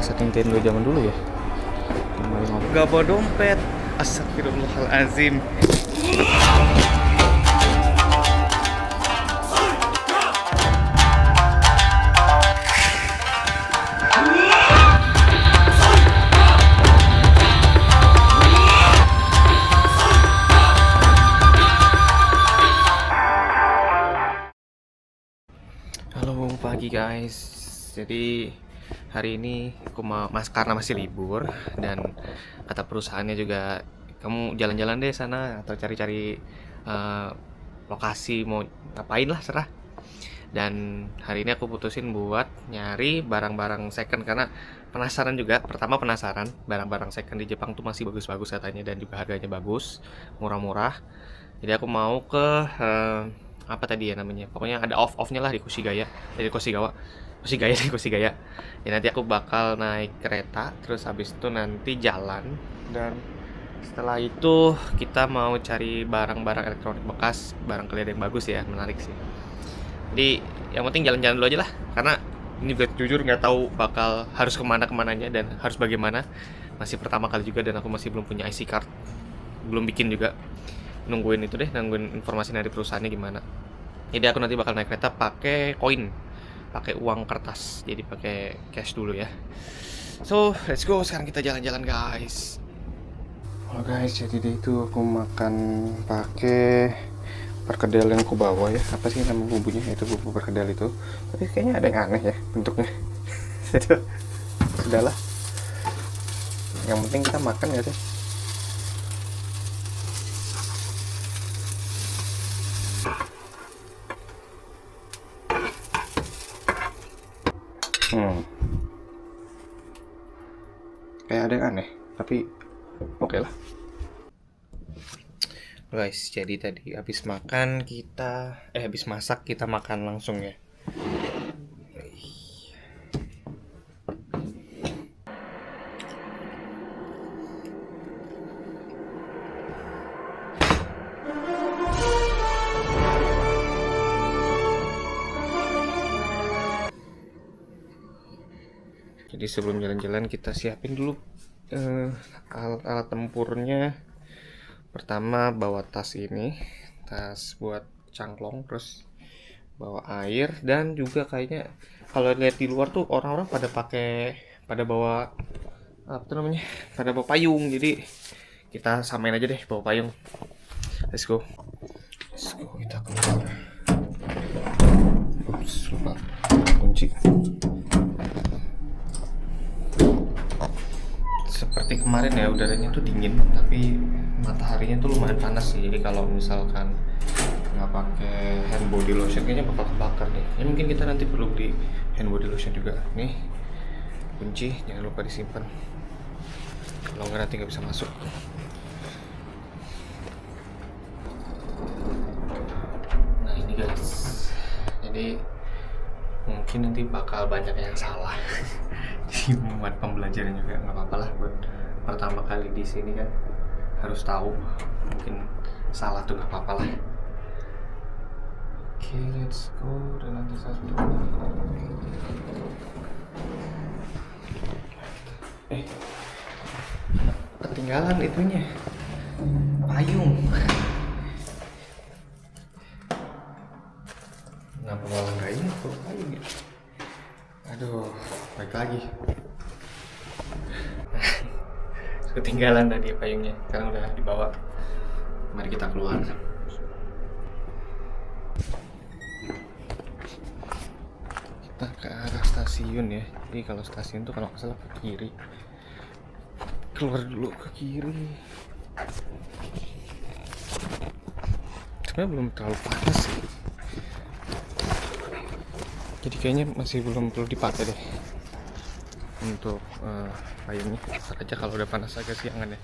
Bahasa Nintendo zaman dulu ya. Gak bawa dompet. Astagfirullahalazim. Halo pagi guys. Jadi hari ini aku karena masih libur dan kata perusahaannya juga kamu jalan-jalan deh sana atau cari-cari lokasi mau ngapain lah serah. Dan hari ini aku putusin buat nyari barang-barang second karena penasaran juga. Pertama penasaran barang-barang second di Jepang tuh masih bagus-bagus katanya dan juga harganya bagus, murah-murah. Jadi aku mau ke apa tadi ya namanya, pokoknya ada off-nya lah di Kushigaya, ya nanti aku bakal naik kereta terus habis itu nanti jalan, dan setelah itu kita mau cari barang-barang elektronik bekas, barangkali ada yang bagus ya, menarik sih. Jadi yang penting jalan-jalan dulu aja lah, karena ini juga jujur nggak tahu bakal harus kemananya dan harus bagaimana, masih pertama kali juga dan aku masih belum punya IC card, belum bikin juga. Nungguin informasi dari perusahaannya gimana. Jadi aku nanti bakal naik kereta pakai koin, pakai uang kertas, jadi pakai cash dulu ya. So let's go, sekarang kita jalan-jalan guys. Halo guys, jadi itu aku makan pakai perkedel yang aku bawa ya. Apa sih nama bumbunya? Itu bumbu perkedel itu. Tapi kayaknya ada yang aneh ya bentuknya. Sudahlah. Yang penting kita makan ya sih. Kayak ada yang aneh, tapi oke lah. Guys, jadi tadi habis masak kita makan langsung ya. Jadi sebelum jalan-jalan kita siapin dulu alat tempurnya. Pertama bawa tas ini, tas buat cangklong, terus bawa air, dan juga kayaknya kalau lihat di luar tuh orang-orang pada bawa pada bawa payung. Jadi kita samain aja deh bawa payung. Let's go kita keluar. Ups, lupa kunci. Seperti kemarin ya, udaranya tuh dingin tapi mataharinya tuh lumayan panas sih. Jadi kalau misalkan nggak pakai hand body lotion kayaknya bakal kebakar deh. Ya mungkin kita nanti perlu beli hand body lotion juga. Nih kunci, jangan lupa disimpan, kalau nggak nanti nggak bisa masuk. Nah ini guys, jadi mungkin nanti bakal banyak yang salah. Jadi buat pembelajaran juga nggak apa-apa lah, buat pertama kali di sini kan harus tahu, mungkin salah tuh nggak apa-apa lah. Oke, let's go. Dan nanti satu ketinggalan itunya, payung. Kenapa malah nggak ini payung ya? Aduh, baik lagi. Ketinggalan tadi payungnya, sekarang udah dibawa. Mari kita keluar. Kita ke arah stasiun ya. Jadi kalau stasiun tuh kalau nggak salah ke kiri. Keluar dulu ke kiri. Sebenarnya belum terlalu panas sih. Jadi kayaknya masih belum perlu dipakai deh untuk payungnya. Ntar aja kalau udah panas agak siangan ya.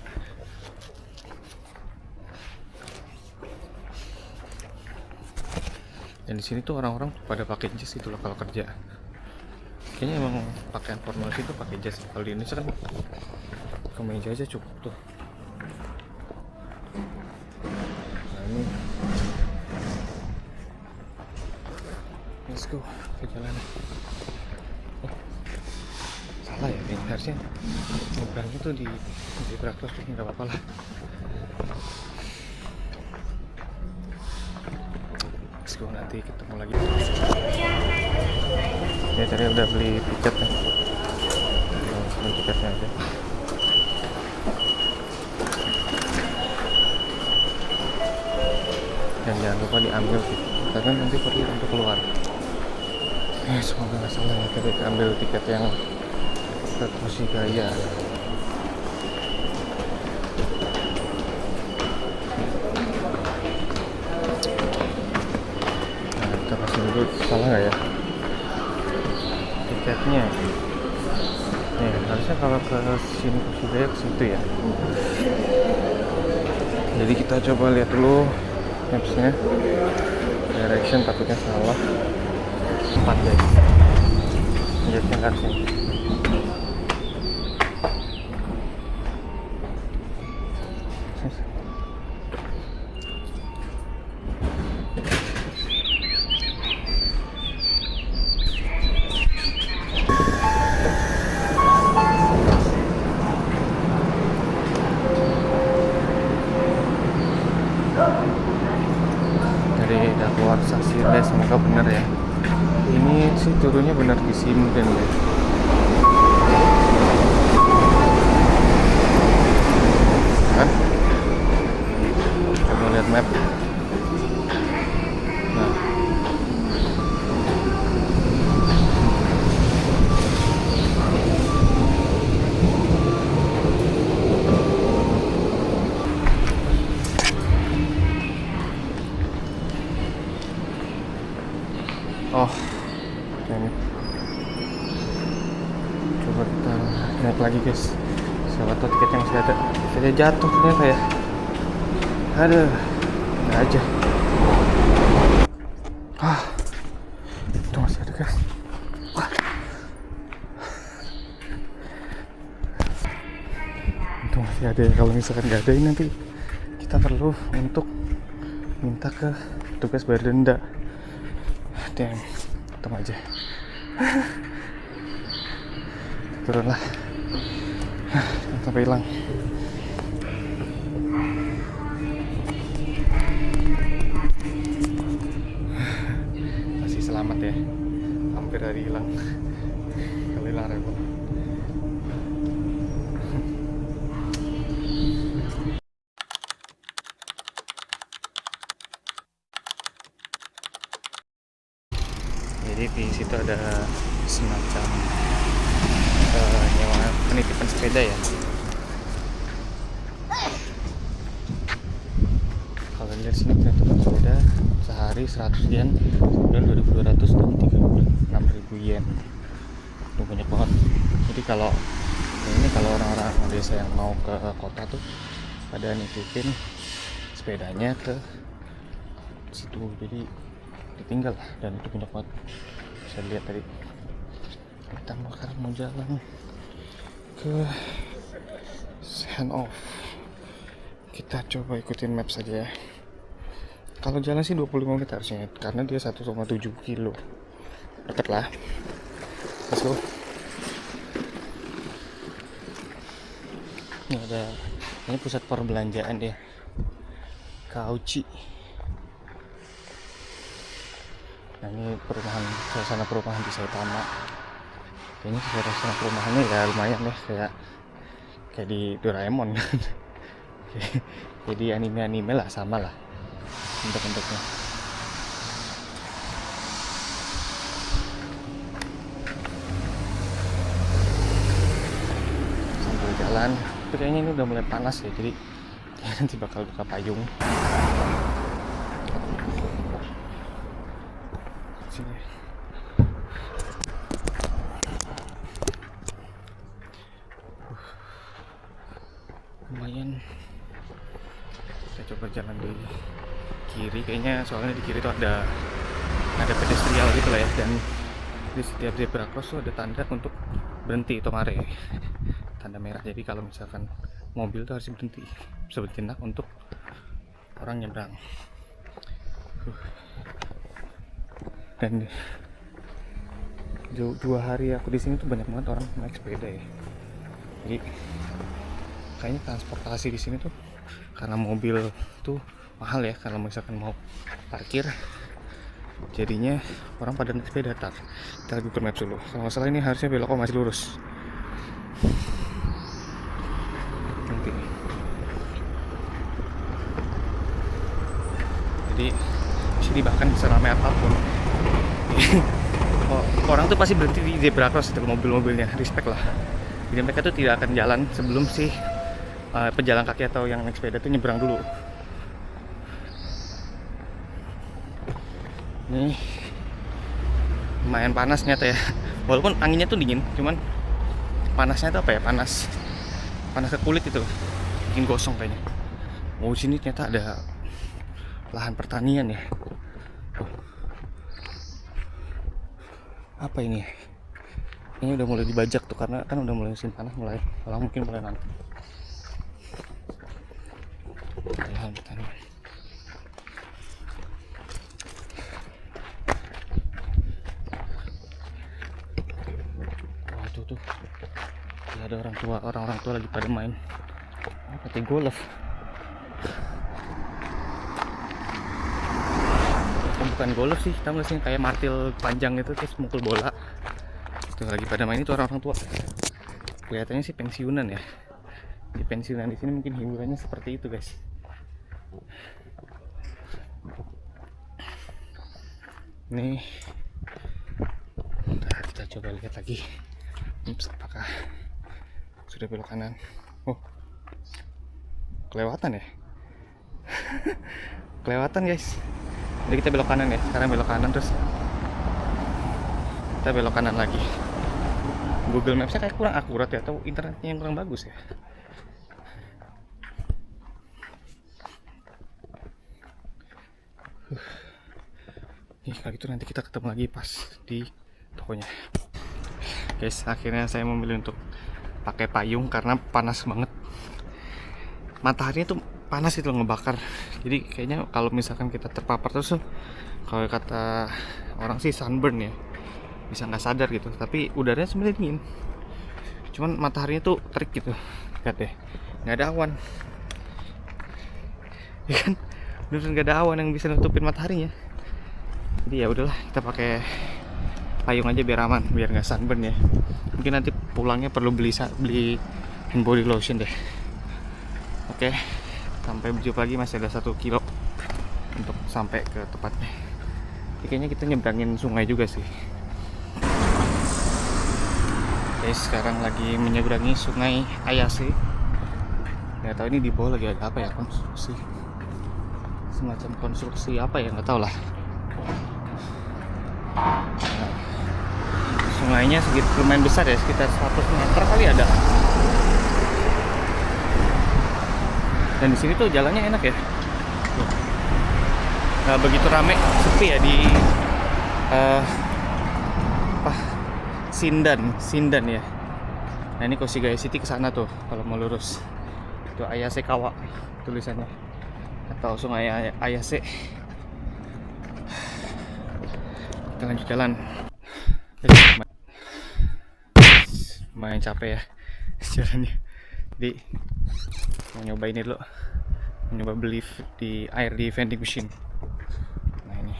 Dan di sini tuh orang-orang pada pakai jas itu loh kalau kerja. Kayaknya emang pakaian formal sih tuh pakai jas. Kalau di Indonesia kan kemeja aja cukup tuh. Nah ini, let's go ke jalan. salah ya, ini harusnya nyebrangnya tuh di zebra cross, tapi nggak apa-apa lah. Let's go, nanti ketemu lagi. Ya tadi udah beli tiket ya, beli tiketnya aja. Dan jangan lupa diambil tiket, karena nanti perlu untuk keluar. Semoga nggak salah ya ketika ambil tiket yang ke Koshigaya. Nah, kita kasih dulu, salah nggak ya tiketnya? Nih, harusnya kalau ke sini Koshigaya ke situ ya. Jadi kita coba lihat dulu mapsnya, direction, takutnya salah. 4 guys, lihatnya ke sini. Jadi udah keluar stasiun, semoga bener ya. Ini sih turunnya bener di Shinden ya. Kan? Coba lihat map. Nah, oh, ini. Coba kita naik lagi guys. Siapa tahu tiketnya masih ada. Tiketnya jatuh ternyata ya. Aduh, nggak aja. Itu masih ada guys. Wah. Itu masih ada. Kalau misalkan nggak ada ini nanti kita perlu untuk minta ke petugas bayar denda. Dan untung aja. Turun lah. Sampai hilang. Masih selamat ya. Hampir hari hilang. Kalau hilang repot. Jadi di situ ada semacam nyewa penitipan sepeda ya. Kalau lihat sini penitipan sepeda sehari 100 yen, dan 2.200 dan 36.000 yen. Itu banyak banget. Jadi kalau ini kalau orang-orang desa yang mau ke kota tuh pada nitipin sepedanya ke situ, jadi ditinggal lah, dan itu banyak banget. Bisa lihat tadi. Kita sekarang mau jalan ke Handoff. Kita coba ikutin map saja ya. Kalau jalan sih 25 menit harusnya, karena dia 1,7 kilo. Deket lah. Let's go. Ini pusat perbelanjaan dia, Kauchi. Nah, ini suasana perumahan di Saitama. Kayaknya suasana perumahannya ya lumayan deh, kayak di Doraemon. Jadi anime lah, sama lah bentuk-bentuknya. Sambil jalan, tapi kayaknya ini udah mulai panas ya, jadi nanti bakal buka payung. Sini. Lumayan. Kita coba jalan di kiri, kayaknya soalnya di kiri tuh ada pedestrian gitu lah ya, dan di setiap zebra cross tuh ada tanda untuk berhenti tomare, tanda merah. Jadi kalau misalkan mobil tuh harus berhenti sebentar untuk orang nyebrang. Dan dua hari aku di sini tuh banyak banget orang naik sepeda ya. Jadi kayaknya transportasi di sini tuh karena mobil tuh mahal ya, kalau misalkan mau parkir, jadinya orang pada naik sepeda. Kita lihat Google Maps dulu. Kalau nggak salah ini harusnya belok masih lurus. Nanti. Jadi sini bahkan bisa ramai apapun. Orang tuh pasti berhenti di zebra cross itu mobil-mobilnya, respect lah. Jadi mereka tuh tidak akan jalan sebelum si pejalan kaki atau yang naik sepeda tuh nyebrang dulu. Ini lumayan panas ternyata ya. Walaupun anginnya tuh dingin, cuman panasnya tuh apa ya? Panas ke kulit itu, bikin gosong kayaknya. Oh, sini ternyata ada lahan pertanian ya. Apa ini? Ini udah mulai dibajak tuh karena kan udah mulai musim panas, kalau mungkin mulai nanti. Lahan pertanian. Wah tuh ya, ada orang tua lagi pada main apa tuh, golf. Bukan golf sih, tahu nggak sih kayak martil panjang itu terus mukul bola. Tuh lagi pada main itu orang tua. Kelihatannya sih pensiunan ya. Di pensiunan di sini mungkin hiburannya seperti itu guys. Nih, nah, kita coba lihat lagi. Apakah sudah belok kanan? Oh, kelewatan ya. Kelewatan guys. Jadi kita belok kanan ya. Sekarang belok kanan terus kita belok kanan lagi. Google Maps-nya kayak kurang akurat ya, atau internetnya yang kurang bagus ya. Nih, kalau gitu nanti kita ketemu lagi pas di tokonya. Guys, akhirnya saya memilih untuk pakai payung karena panas banget. Mataharinya tuh panas itu ngebakar. Jadi kayaknya kalau misalkan kita terpapar terus, kalau kata orang sih sunburn ya, bisa nggak sadar gitu. Tapi udaranya sebenarnya dingin. Cuman mataharinya tuh terik gitu. Lihat deh, nggak ada awan. Ya kan, bener nggak ada awan yang bisa nutupin mataharinya. Jadi ya udahlah, kita pakai payung aja biar aman, biar nggak sunburn ya. Mungkin nanti pulangnya perlu beli hand body lotion deh. Oke, sampai berjumpa lagi, masih ada 1 kilo untuk sampai ke tempatnya. Jadi kayaknya kita nyebrangin sungai juga sih. Oke, sekarang lagi menyeberangi sungai Ayase. Nggak tahu ini di bawah lagi ada apa ya, konstruksi, semacam konstruksi apa ya, nggak tahu lah. Nah, sungainya segitu lumayan besar ya, sekitar 100 meter kali ada. Dan di sini tuh jalannya enak ya. Nggak begitu rame, sepi ya di Sindan ya. Nah ini Koshigaya City ke sana tuh kalau mau lurus. Itu Ayase Kawa tulisannya, atau Sungai Ayase. Kita lanjut jalan. Lumayan capek ya jalannya. Jadi mau nyoba ini dulu, nyoba beli di air di vending machine. Nah ini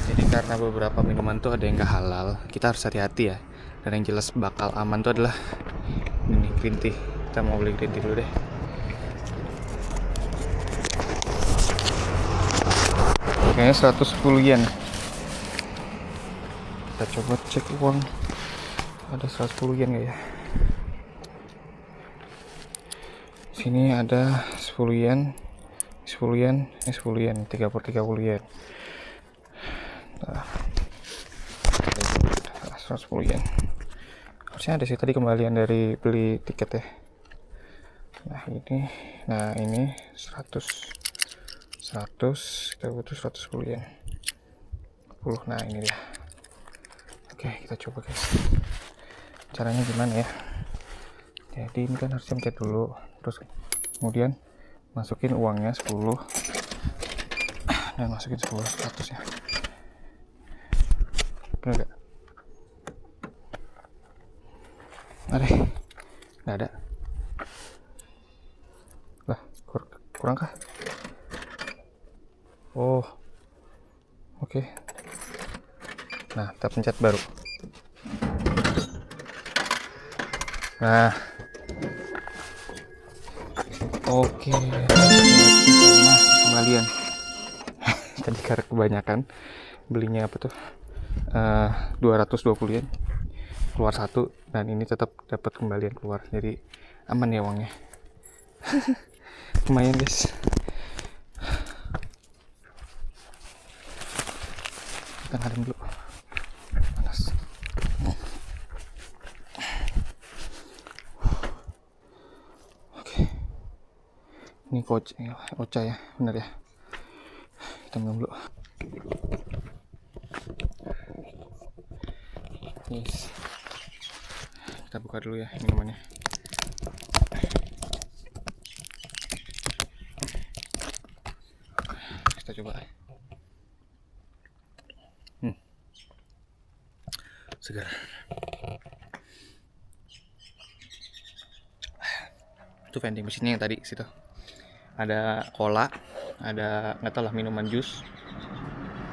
jadi karena beberapa minuman tuh ada yang gak halal, kita harus hati-hati ya. Dan yang jelas bakal aman tuh adalah ini green tea. Kita mau beli green tea dulu deh. Kayaknya 110 yen. Kita coba cek uang, ada 110 yen nggak ya? Sini ada 10 yen, 10 yen, 10 yen, 30 yen. Nah, 110 yen. Harusnya ada sih tadi kembalian dari beli tiket ya. Nah ini 100, kita butuh 110 yen. 10, nah ini dia. Oke, kita coba guys. Caranya gimana ya? Jadi ini kan harus pencet dulu, terus kemudian masukin uangnya 10 dan masukin 10 100 ya. Bener gak? Ada, nggak ada. Lah, kurang kah? Oh, oke. Nah, kita pencet baru. Nah, oke. Sama kembalian. Tadi karena kebanyakan belinya apa tuh? 220 yen keluar satu, dan ini tetap dapat kembalian keluar, jadi aman ya uangnya. Lumayan guys. Kita ngadem dulu, panas. Oke, ini ocha ya, bener ya. Kita minum dulu. Yes. Kita buka dulu ya minumannya. Kita coba. Segar. Itu vending mesinnya yang tadi situ. Ada cola, ada nggak tahu lah minuman jus,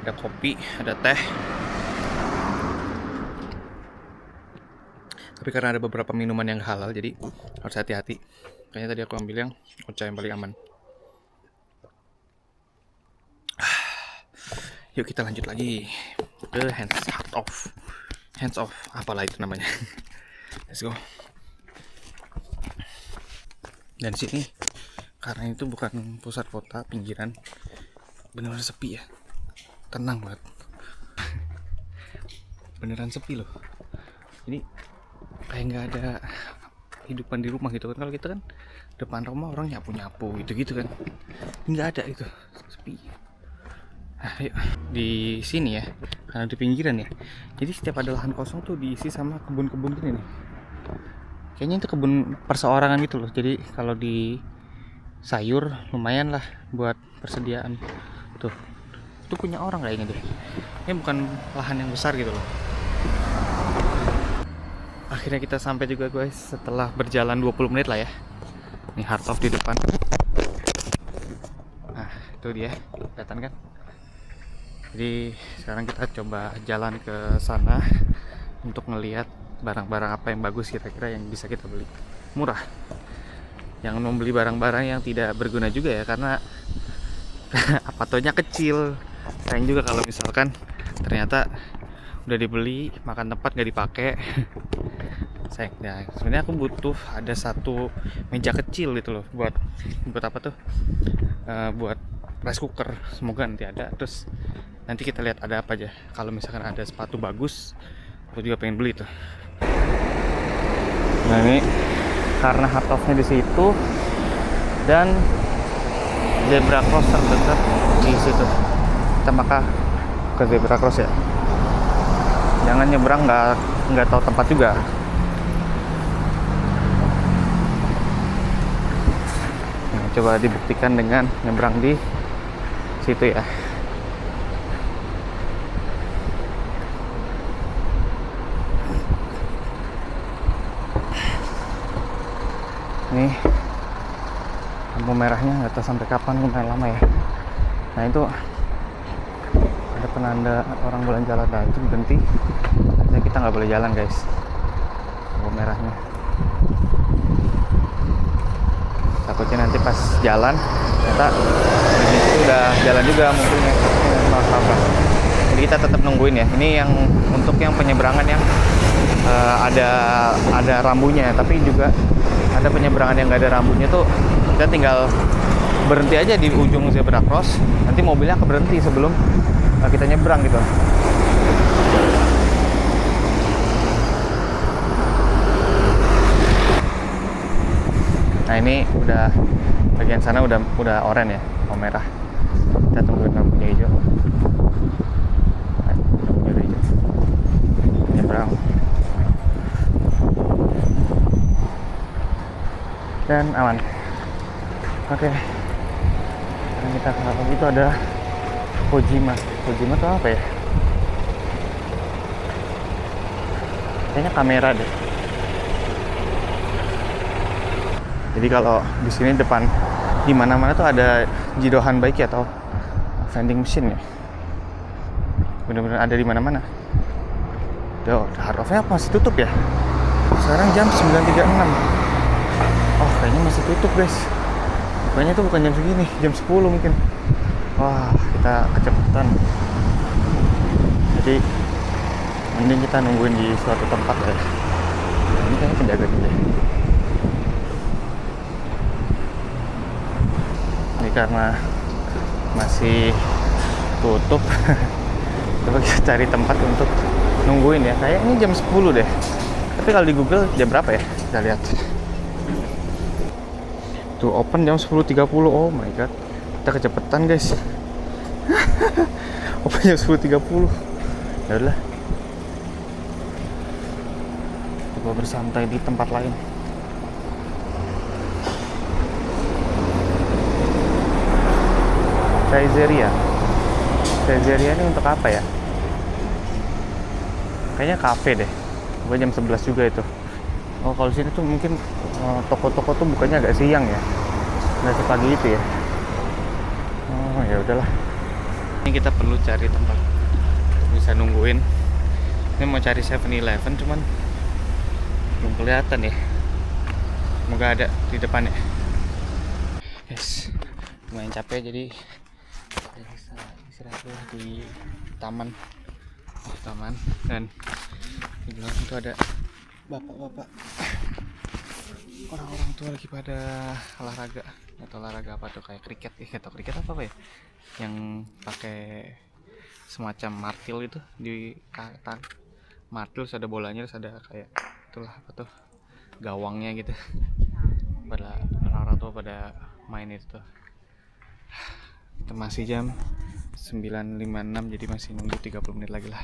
ada kopi, ada teh. Tapi karena ada beberapa minuman yang halal, jadi harus hati-hati. Kayaknya tadi aku ambil yang ocha yang paling aman. Yuk kita lanjut lagi ke hands off, apalah itu namanya. Let's go. Dan sini karena itu bukan pusat kota, pinggiran, beneran sepi ya, tenang banget. Beneran sepi loh. Jadi kayak nggak ada kehidupan di rumah gitu kan. Kalau kita kan depan rumah orang nyapu gitu kan, nggak ada itu, sepi. Nah, yuk. Di sini ya, karena di pinggiran ya, jadi setiap ada lahan kosong tuh diisi sama kebun-kebun gini nih. Kayaknya itu kebun perseorangan gitu loh. Jadi kalau di sayur lumayan lah buat persediaan. Tuh, itu punya orang kayaknya deh. Ini bukan lahan yang besar gitu loh. Akhirnya kita sampai juga guys, setelah berjalan 20 menit lah ya. Ini Heart of di depan. Nah, itu dia, kelihatan kan? Jadi sekarang kita coba jalan ke sana untuk ngelihat barang-barang apa yang bagus kira-kira yang bisa kita beli. Murah. Jangan membeli barang-barang yang tidak berguna juga ya, karena apatonya kecil. Sayang juga kalau misalkan ternyata udah dibeli, makan tempat nggak dipakai. Sayang. Nah, sebenarnya aku butuh ada satu meja kecil gitu loh, buat apa tuh? Buat rice cooker. Semoga nanti ada. Terus nanti kita lihat ada apa aja. Kalau misalkan ada sepatu bagus, aku juga pengen beli tuh. Nah ini karena Heart of-nya di situ dan zebra cross terdekat di situ, kita maka ke zebra cross ya. Jangan nyebrang nggak tahu tempat juga. Nah, coba dibuktikan dengan nyebrang di situ ya. Ini lampu merahnya nggak tahu sampai kapan, lumayan lama ya. Nah itu ada penanda orang boleh jalan, nah itu berhenti, artinya kita nggak boleh jalan guys, lampu merahnya. Takutnya nanti pas jalan ternyata itu udah jalan juga mungkin ya, apa. Jadi kita tetap nungguin ya. Ini yang untuk yang penyeberangan yang ada rambunya, tapi juga ada penyeberangan yang nggak ada rambunya tuh kita tinggal berhenti aja di ujung zebra cross, nanti mobilnya akan berhenti sebelum kita nyebrang gitu. Nah ini udah bagian sana udah oranye ya, merah. Kita tungguin lampunya hijau. Lampunya udah hijau. Nyebrang. Dan aman. Oke. Yang kita ke belakang itu ada Kojima. Kojima tuh apa ya? Kayaknya kamera deh. Jadi kalau di sini depan di mana-mana tuh ada jidohan baik ya, atau vending machine ya. Bener-bener ada di mana-mana. Tuh, Hard Rock-nya apa masih tutup ya? Sekarang jam 9.36. Oh, kayaknya masih tutup, guys. Pokoknya itu bukan jam segini, jam 10 mungkin. Wah, kita kecepatan. Jadi mending kita nungguin di suatu tempat ya. Nah, ini kayaknya penjaga deh. Ini karena masih tutup. Coba kita cari tempat untuk nungguin ya. Kayak ini jam 10 deh. Tapi kalau di Google jam berapa ya? Kita lihat. Tuh open jam 10.30. Oh my god. Kita kecepatan, guys. Open jam 10.30. Ya udah. Coba bersantai di tempat lain. Saizeriya ini untuk apa ya? Kayaknya kafe deh. Gue jam 11 juga itu. Oh, kalau sini tuh mungkin toko-toko tuh bukannya agak siang ya. Nggak sepagi itu ya. Oh, ya udahlah. Ini kita perlu cari tempat bisa nungguin. Ini mau cari 7-Eleven cuman belum kelihatan ya. Semoga ada di depannya. Guys, lumayan capek jadi bisa istirahat di taman. Oh, taman. Dan di belakang itu ada bapak-bapak, orang-orang tua lagi pada olahraga. Atau olahraga apa tuh, kayak kriket atau kriket apa ya, yang pakai semacam martil itu di tang martil, terus ada bolanya, terus ada kayak itulah apa tuh, gawangnya gitu. Pada orang-orang tua pada main itu tuh. Itu masih jam 9.56, jadi masih nunggu 30 menit lagi lah.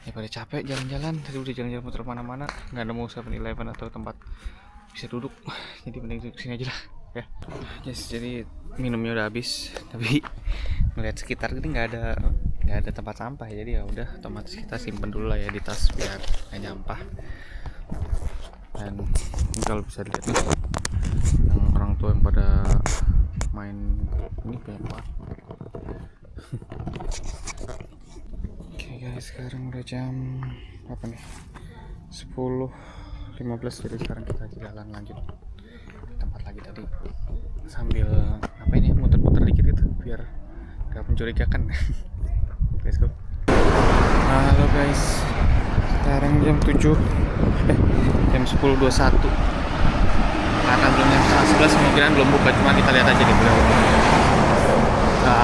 Ya pada capek jalan-jalan, tadi udah jalan-jalan muter mana-mana, nggak nemu 7-Eleven atau tempat bisa duduk, jadi mending duduk sini aja lah ya. Yes, jadi minumnya udah habis, tapi melihat sekitar ini nggak ada tempat sampah ya, jadi ya udah otomatis kita simpen dulu lah ya di tas biar nggak nyampah. Dan ini kalau bisa dilihat nih, yang orang tua yang pada main ini banyak banget. Oke guys, sekarang udah jam apa nih, 10.15, jadi sekarang kita jalan lanjut ke tempat lagi tadi sambil apa ini, muter-muter dikit gitu biar gak mencurigakan. Let's go. Halo guys, sekarang jam 10.21, karena belum jam 11 kemungkinan belum buka, cuma kita lihat aja nih belum.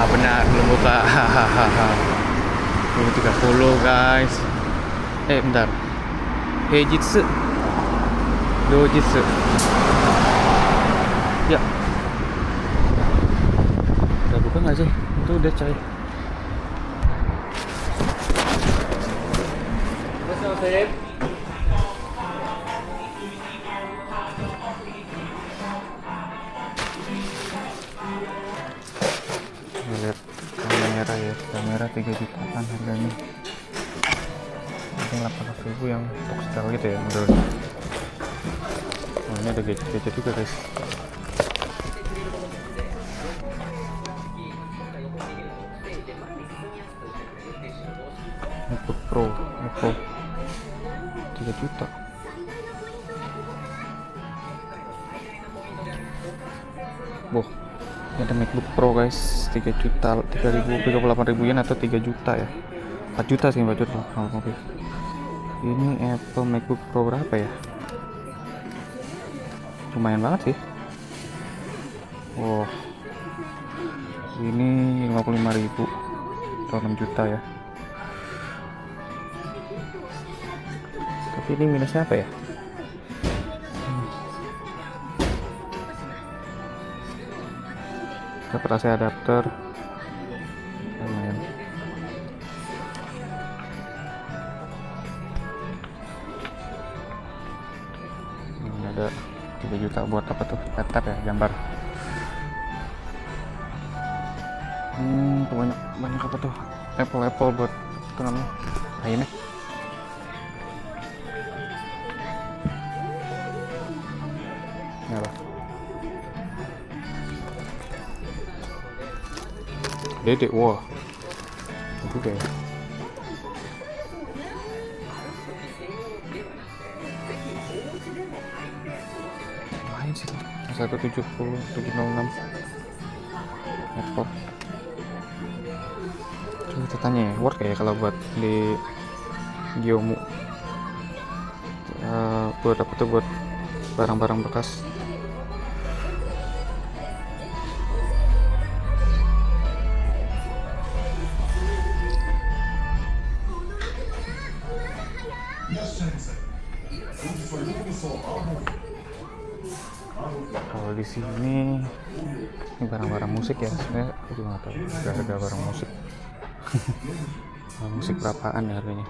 Benar belum buka. Hahaha. 30 guys. Bentar. Heijitsu. Dojitsu. Ya. Udah buka nggak sih? Itu udah coy. Lihat kamera ya, kamera 3 jutaan harganya. Mungkin 800.000 yang box style gitu ya modelnya. Oh, ini ada gadget-gadget juga guys. MacBook Pro 3 juta. Boh, ini ada MacBook Pro guys, 3 juta, 38.000 yen atau 3 juta ya. 4 juta sih, 4 juta. Oh, oke. Ini Apple MacBook Pro berapa ya? Lumayan banget sih. Wow. Ini 55.000 atau 6 juta ya. Tapi ini minusnya apa ya? Dapat AC adapter. Lumayan. Ini ada 3 juta buat apa tuh? Laptop ya, gambar. banyak banyak apa tuh? Apple buat itu namanya. Nah, ini. Ini apa? Dedek, wah. Itu juga ya. Main sih. 170 706 ekor. Coba kita tanya ya, worth ya kalau buat di Gyomu. Buat apa tuh, buat barang-barang bekas. Kalau di sini ini barang-barang musik ya, sebenarnya aku juga nggak tahu harga barang musik. Musik berapaan ya harganya?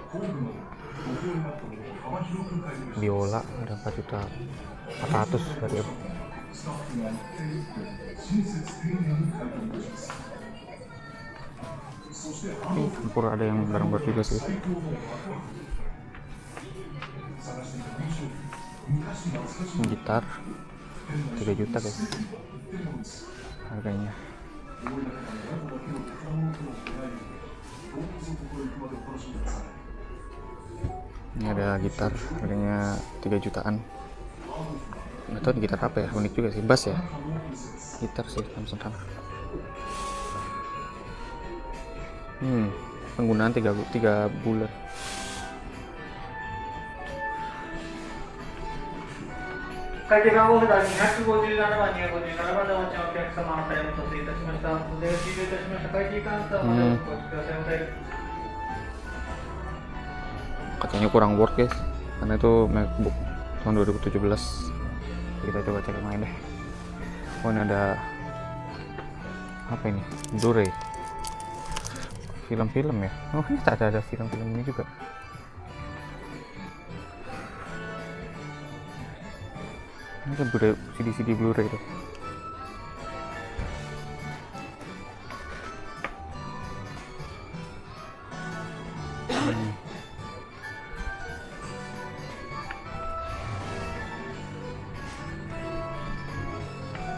Biola ada 4.400.000 dari aku. Campur ada yang barang baru juga sih. Gitar 3 juta guys harganya. Ini ada gitar harganya 3 jutaan. Nggak tahu gitar apa ya, unik juga sih, bass ya, gitar sih Samsung sana. Penggunaan 3 bulan. Katanya kurang worth guys, karena itu MacBook tahun 2017. Kita coba cek yang lain deh. Oh, ini ada apa ini? Blu-ray film-film ya. Oh, ini tak ada film-film ini juga. Ini kan CD Blu-ray tuh.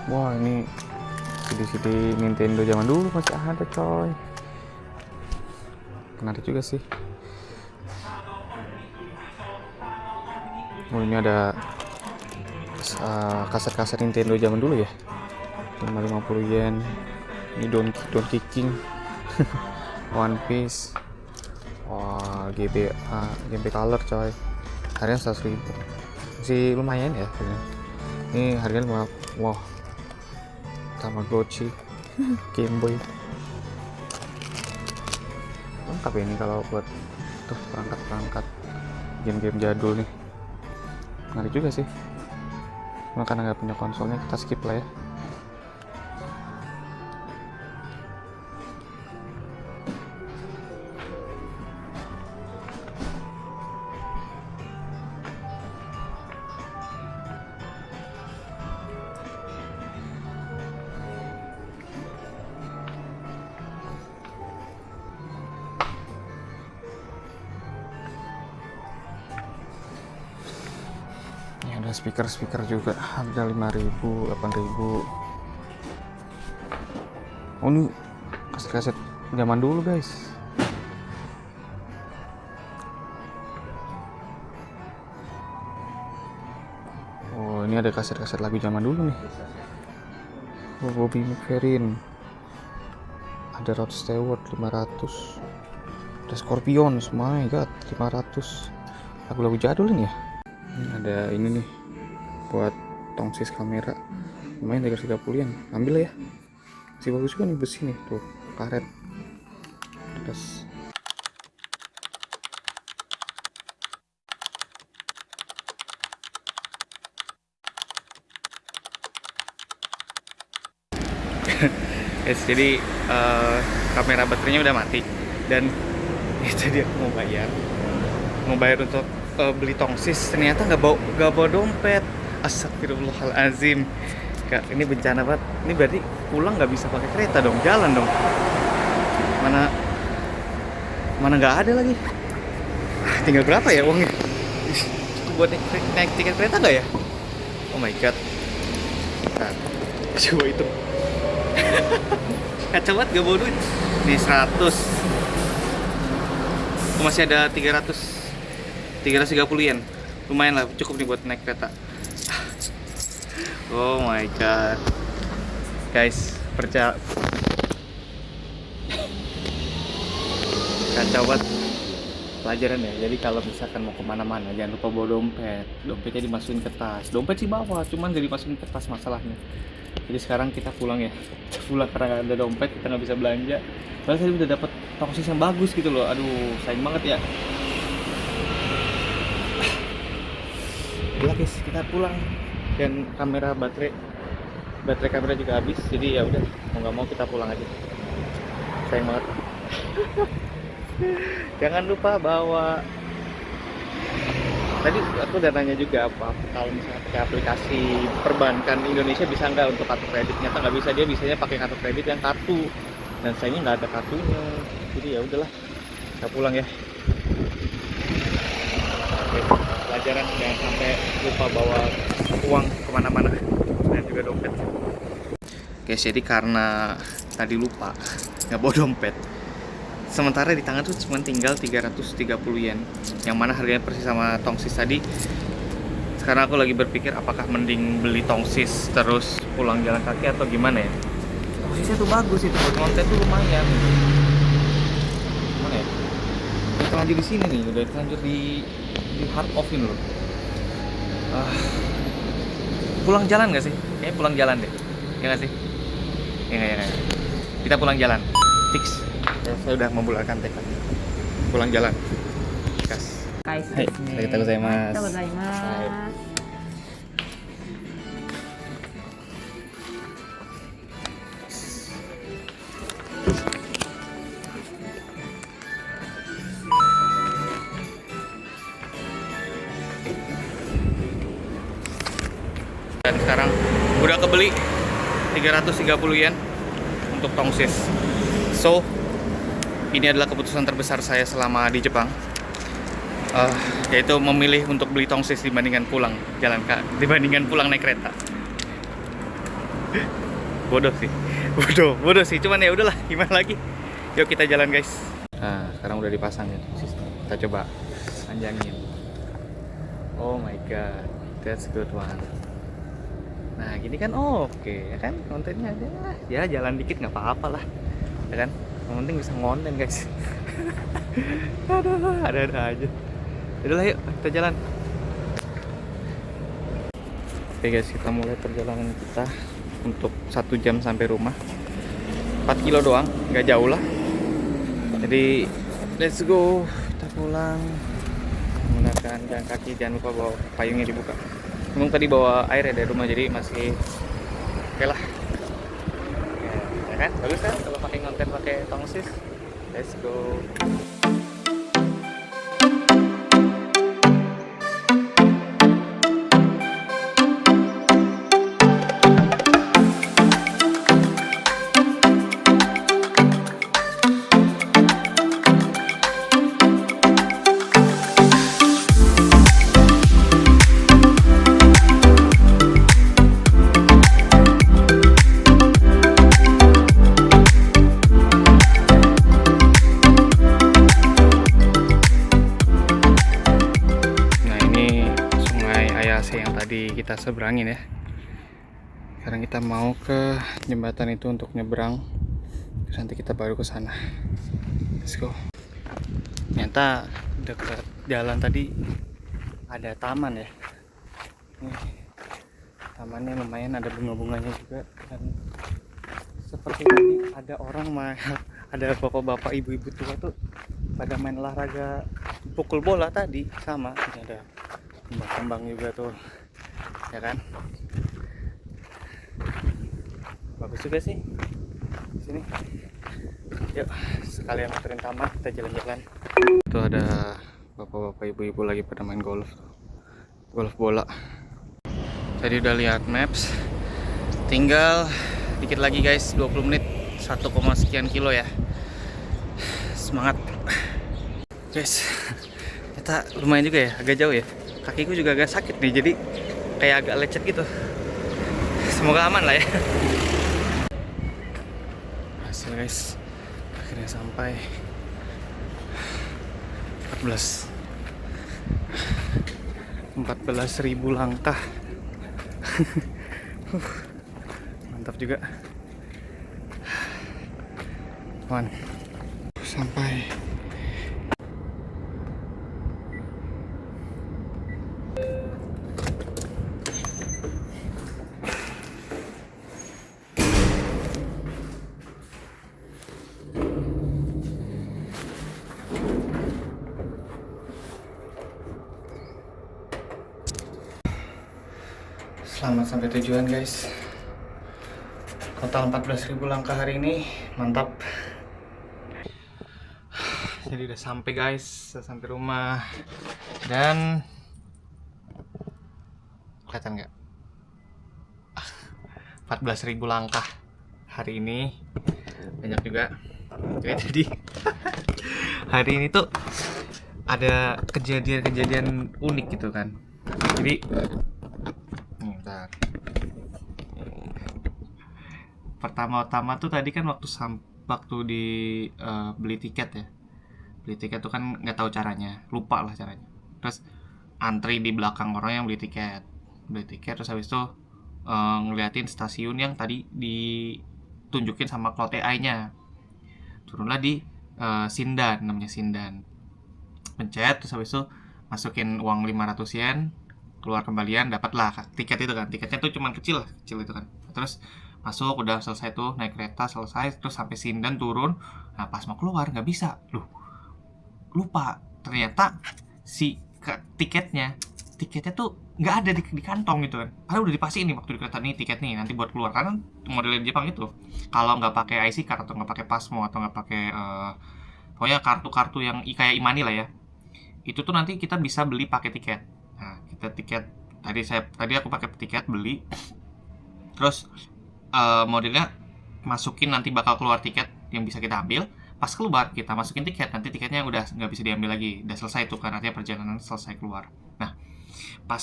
Wah, ini CD Nintendo zaman dulu masih ada coy. Menarik juga sih. Oh, ini ada kaset-kaset Nintendo zaman dulu ya, 50 yen. Ini Donkey King. One Piece. Wah, GBA Color coy, harganya 100.000. Masih lumayan ya harganya. Ini harganya wah, Tamagotchi. Game Boy lengkap ya ini kalau buat tuh perangkat game-game jadul nih. Menarik juga sih. Cuma karena nggak punya konsolnya, kita skip lah ya. Ada speaker juga, harga 5.000, 8.000. Oh, ini kaset-kaset zaman dulu guys. Oh, ini ada kaset-kaset lagu zaman dulu nih. Oh, Bobby McFerrin. Ada Rod Stewart 500. Ada Scorpions, my god, 500. Lagu-lagu jadul ini ya. Ada ini nih buat tongsis kamera, lumayan 330 yen. Ambil ya, masih bagus juga nih, besi nih tuh, karet. Terus guys, jadi kamera baterainya udah mati dan itu dia mau bayar untuk beli tongsis, ternyata nggak bawa dompet. Astagfirullahalazim, Kak, ini bencana banget. Ini berarti pulang nggak bisa pakai kereta dong, jalan dong. Mana nggak ada lagi. Tinggal berapa ya uangnya? Cukup buat naik tiket kereta nggak ya? Oh my god. Nah, coba itu. Kacau banget, gak bawa duit. Nih 100. Oh, masih ada 330 yen. Lumayan lah, cukup nih buat naik kereta. Oh my god. Guys, percaya. Kacau banget pelajaran ya. Jadi kalau misalkan mau kemana-mana jangan lupa bawa dompet. Dompetnya dimasukin ke tas. Dompet sih bawa, cuman jadi dimasukin ke tas masalahnya. Jadi sekarang kita pulang ya. Kita pulang karena nggak ada dompet, kita nggak bisa belanja. Padahal saya udah dapet tongsis yang bagus gitu loh. Aduh, sayang banget ya. Udah guys, kita pulang. Dan baterai kamera juga habis. Jadi ya udah, mau nggak mau kita pulang aja. Sayang banget. Jangan lupa bawa. Tadi aku udah nanya juga apa kalau misalnya pakai aplikasi perbankan Indonesia bisa nggak untuk kartu kredit. Ternyata nggak bisa, dia bisanya pakai kartu kredit yang kartu. Dan sayangnya nggak ada kartunya. Jadi ya udahlah, kita pulang ya. Oke, pelajaran jangan sampai lupa bawa uang kemana-mana dan juga dompet. Guys, jadi karena tadi lupa nggak bawa dompet, sementara di tangan tuh cuma tinggal 330 yen, yang mana harganya persis sama tongsis tadi. Sekarang aku lagi berpikir apakah mending beli tongsis terus pulang jalan kaki atau gimana ya. Tongsisnya tuh bagus itu, buat konten tuh lumayan. Mana ya? Udah terlanjur di sini nih, udah terlanjur di Heart of ini loh. Pulang jalan nggak sih? Kayaknya pulang jalan deh, ya nggak sih? Ya nggak. Kita pulang jalan, fix. Saya udah membulatkan tekad pulang jalan. Gas. Hai, kita gozaimasu. Dan sekarang udah kebeli 330 yen untuk tongsis. So, ini adalah keputusan terbesar saya selama di Jepang, yaitu memilih untuk beli tongsis dibandingkan pulang naik kereta. Bodoh sih, cuman ya udahlah, gimana lagi. Yuk kita jalan guys. Nah, sekarang udah dipasang ya tongsis. Kita coba panjangin. Oh my god, that's a good one. Nah gini kan oke ya kan, kontennya aja ya, jalan dikit nggak apa-apa lah ya kan. Yang penting bisa ngonten guys. Ada aja. Yaudah yuk kita jalan. Oke guys, kita mulai perjalanan kita untuk 1 jam sampai rumah. 4 kilo doang, nggak jauh lah. Jadi let's go, kita pulang menggunakan jalan kaki. Jangan lupa bawa payungnya dibuka. Memang tadi bawa air ya dari rumah, jadi masih oke lah. Ya kan, bagus kan kalau pakai ngonten pakai tongsis. Let's go. Yang tadi kita seberangin ya. Sekarang kita mau ke jembatan itu untuk nyebrang. Terus nanti kita baru ke sana. Let's go. Ternyata dekat jalan tadi ada taman ya. Nih, tamannya lumayan, ada bunga-bunganya juga. Dan seperti tadi ada orang ada bapak-bapak, ibu-ibu tua tuh pada main olahraga pukul bola tadi sama. Ini ada kembang juga tuh ya kan, bagus juga sih sini. Yuk sekalian muterin taman, kita jalan-jalan. Tuh ada bapak-bapak ibu-ibu lagi pada main golf bola. Tadi udah lihat maps, tinggal dikit lagi guys, 20 menit 1, sekian kilo ya. semangat guys. Ternyata lumayan juga ya, agak jauh ya. Kakiku juga agak sakit nih, jadi kayak agak lecet gitu. Semoga aman lah ya. Hasil guys, akhirnya sampai 14.000 langkah. Mantap juga teman. Sampai selamat sampai tujuan guys. Total 14.000 langkah hari ini, mantap. Jadi udah sampai guys, udah sampai rumah. Dan kelihatan nggak? 14.000 langkah hari ini, banyak juga. Jadi hari ini tuh ada kejadian-kejadian unik gitu kan. Jadi bentar. Pertama-tama tuh tadi kan waktu di beli tiket ya. Beli tiket tuh kan nggak tahu caranya, lupa lah caranya. Terus antri di belakang orang yang beli tiket. Terus habis itu ngeliatin stasiun yang tadi ditunjukin sama Cloud AI-nya. Turunlah di Sindan, namanya Sindan. Pencet, terus habis itu masukin uang 500 yen, keluar kembalian, dapatlah tiket itu kan. Tiketnya tuh cuman kecil itu kan. Terus masuk, udah selesai tuh, naik kereta selesai, terus sampai Sindan turun. Nah pas mau keluar nggak bisa, lupa, ternyata si tiketnya tuh nggak ada di kantong gitu kan. Padahal udah dipastiin nih waktu di kereta nih tiket nih nanti buat keluar, karena modelnya Jepang itu kalau nggak pakai IC card atau nggak pakai Pasmo atau nggak pakai pokoknya kartu-kartu yang kayak Imani lah ya, itu tuh nanti kita bisa beli pakai tiket. Nah kita tiket tadi aku pakai tiket beli, terus modelnya masukin nanti bakal keluar tiket yang bisa kita ambil. Pas keluar kita masukin tiket, nanti tiketnya udah nggak bisa diambil lagi, udah selesai tuh kan, artinya perjalanan selesai keluar. Nah pas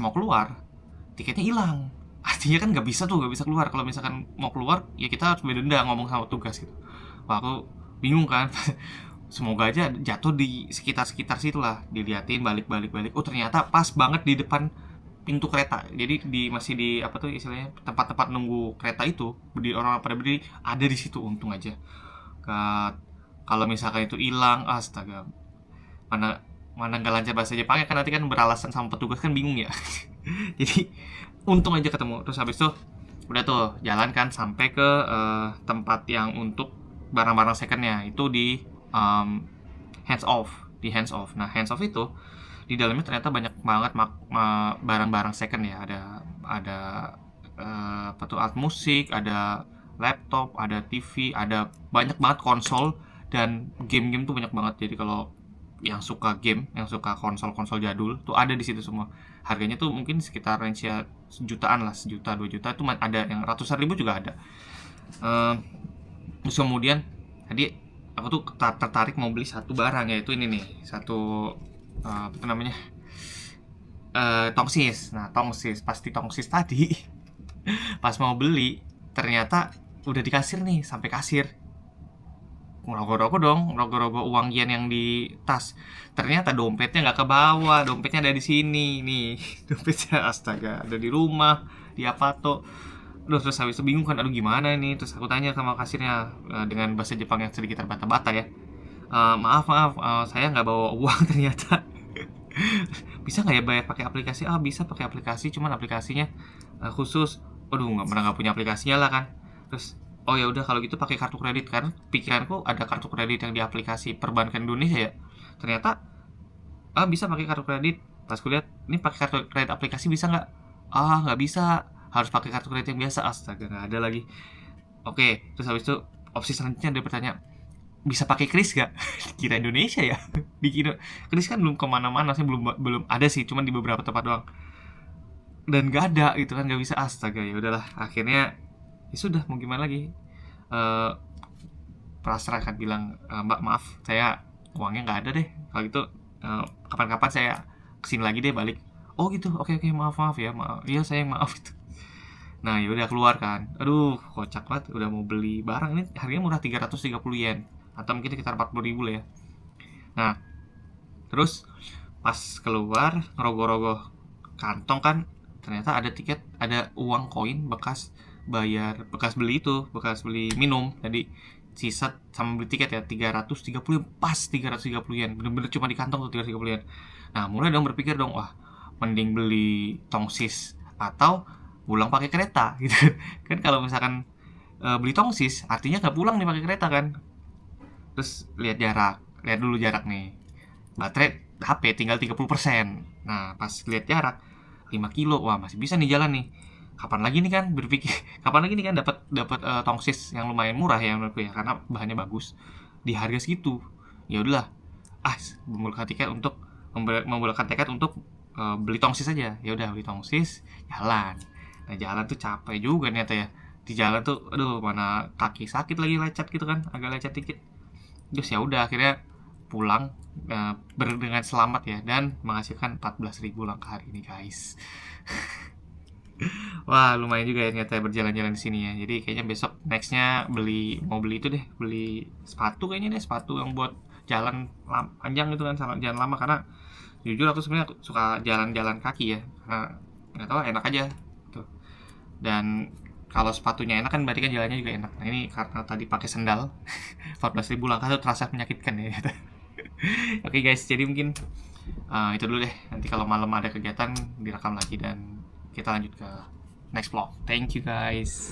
mau keluar tiketnya hilang, artinya kan nggak bisa keluar. Kalau misalkan mau keluar ya kita harus berdenda, ngomong sama tugas gitu. Wah aku bingung kan. Semoga aja jatuh di sekitar situ lah, diliatin balik. Oh ternyata pas banget di depan pintu kereta. Jadi masih di apa tuh istilahnya, tempat-tempat nunggu kereta itu, orang pada berdiri ada di situ. Untung aja. Kalau misalkan itu hilang, astaga, mana nggak lancar bahasa Jepangnya kan, nanti kan beralasan sama petugas kan bingung ya. Jadi untung aja ketemu. Terus habis itu udah tuh jalan kan sampai ke tempat yang untuk barang-barang secondnya, itu di hands off. Nah hands off itu di dalamnya ternyata banyak banget barang-barang second ya. Ada apa tuh, alat musik, ada laptop, ada TV, ada banyak banget konsol, dan game-game tuh banyak banget. Jadi kalau yang suka game, yang suka konsol jadul tuh ada di situ semua. Harganya tuh mungkin sekitar range ya sejutaan lah, 1 juta 2 juta tuh ada, yang ratusan ribu juga ada. Terus kemudian tadi aku tuh tertarik mau beli satu barang, yaitu ini nih, satu apa itu namanya, tongsis. Nah pasti tongsis tadi pas mau beli ternyata udah di kasir nih, sampai kasir rogo-rogo uang yen yang di tas. Ternyata dompetnya nggak ke bawah, dompetnya ada di sini nih. Dompetnya astaga ada di rumah, di Apato. Terus habis itu bingung kan, aduh gimana ini. Terus aku tanya sama kasirnya dengan bahasa Jepang yang sedikit terbata-bata ya, maaf saya nggak bawa uang ternyata. Bisa nggak ya bayar pakai aplikasi? Bisa pakai aplikasi, cuman aplikasinya khusus. Aduh nggak punya aplikasinya lah kan. Terus oh ya udah kalau gitu pakai kartu kredit, karena pikiranku ada kartu kredit yang di aplikasi perbankan Indonesia ya. Ternyata bisa pakai kartu kredit. Pas kulihat ini pakai kartu kredit aplikasi bisa nggak? Nggak bisa, harus pakai kartu kredit yang biasa. Astaga nggak ada lagi. Oke, terus habis itu opsi selanjutnya dia bertanya, bisa pakai kris gak? Kira Indonesia ya. Dikira kris kan belum kemana-mana sih, belum ada sih, cuman di beberapa tempat doang. Dan nggak ada gitu kan, nggak bisa. Astaga, ya udahlah, akhirnya ya sudah, mau gimana lagi. pasrah kan, bilang, "Mbak maaf saya uangnya nggak ada deh, kalau gitu kapan-kapan saya kesini lagi deh balik." "Oh gitu, oke oke, maaf maaf ya, maaf, iya sayang maaf," gitu. Nah ya udah keluar kan, aduh kocak banget, udah mau beli barang ini harganya murah 330 yen atau mungkin sekitar 40.000 lah ya. Nah terus pas keluar ngerogoh-rogoh kantong kan, ternyata ada tiket, ada uang koin bekas bayar, bekas beli itu, bekas beli minum tadi, sisa sama beli tiket ya 330 yen, pas 330 yen, bener-bener cuma di kantong tuh 330 yen. Nah mulai dong berpikir dong, wah mending beli tongsis atau pulang pakai kereta gitu kan. Kalau misalkan beli tongsis artinya nggak pulang nih pakai kereta kan. Terus lihat dulu jarak nih, baterai HP tinggal 30%. Nah pas lihat jarak 5 kilo, wah masih bisa nih jalan nih. Kapan lagi nih kan berpikir, kapan lagi nih kan dapat dapat tongsis yang lumayan murah ya menurutku ya, karena bahannya bagus di harga segitu. Ya udahlah, membulatkan tiket untuk membulatkan tekad untuk beli tongsis aja. Ya udah beli tongsis, jalan. Nah jalan tuh capek juga ternyata ya. Di jalan tuh aduh mana kaki sakit lagi, lecet gitu kan, agak lecet dikit. Terus ya udah akhirnya pulang dengan selamat ya, dan menghasilkan 14.000 langkah hari ini guys. Wah lumayan juga ya ternyata berjalan-jalan di sini ya. Jadi kayaknya besok nextnya mau beli itu deh, beli sepatu kayaknya deh, sepatu yang buat jalan panjang gitu kan, sama jalan lama, karena jujur aku sebenarnya suka jalan-jalan kaki ya, karena nggak tahu enak aja tuh. Dan kalau sepatunya enak kan berarti kan jalannya juga enak. Nah ini karena tadi pakai sendal 14.000 langkah tuh terasa menyakitkan ya. Oke guys, jadi mungkin itu dulu deh. Nanti kalau malam ada kegiatan direkam lagi dan kita lanjut ke next vlog. Thank you guys.